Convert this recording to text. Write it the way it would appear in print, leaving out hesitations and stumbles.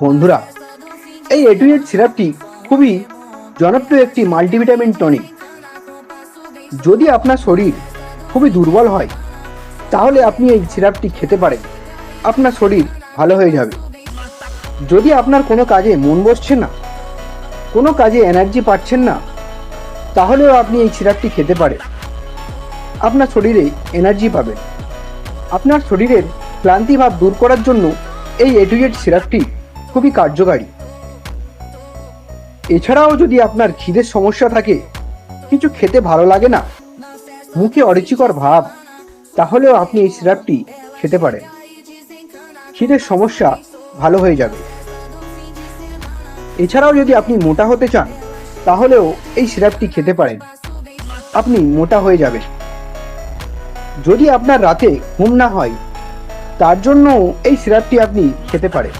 বন্ধুরা, এই এটুয়েট সিরাপটি খুবই জনপ্রিয় একটি মাল্টিভিটামিন টনিক। যদি আপনার শরীর খুবই দুর্বল হয় তাহলে আপনি এই সিরাপটি খেতে পারেন, আপনার শরীর ভালো হয়ে যাবে। যদি আপনার কোনো কাজে মন বসছে না, কোনো কাজে এনার্জি পাচ্ছেন না, তাহলেও আপনি এই সিরাপটি খেতে পারেন, আপনার শরীরে এনার্জি পাবেন। আপনার শরীরের ক্লান্তিভাব দূর করার জন্য এই এটুয়েট সিরাপটি খুবই কার্যকারী। এছাড়াও যদি আপনার খিদের সমস্যা থাকে, কিছু খেতে ভালো লাগে না, মুখে অরুচিকর ভাব, তাহলেও আপনি এই সিরাপটি খেতে পারেন, খিদের সমস্যা ভালো হয়ে যাবে। এছাড়াও যদি আপনি মোটা হতে চান তাহলেও এই সিরাপটি খেতে পারেন, আপনি মোটা হয়ে যাবেন। যদি আপনার রাতে ঘুম না হয় তার জন্য এই সিরাপটি আপনি খেতে পারেন।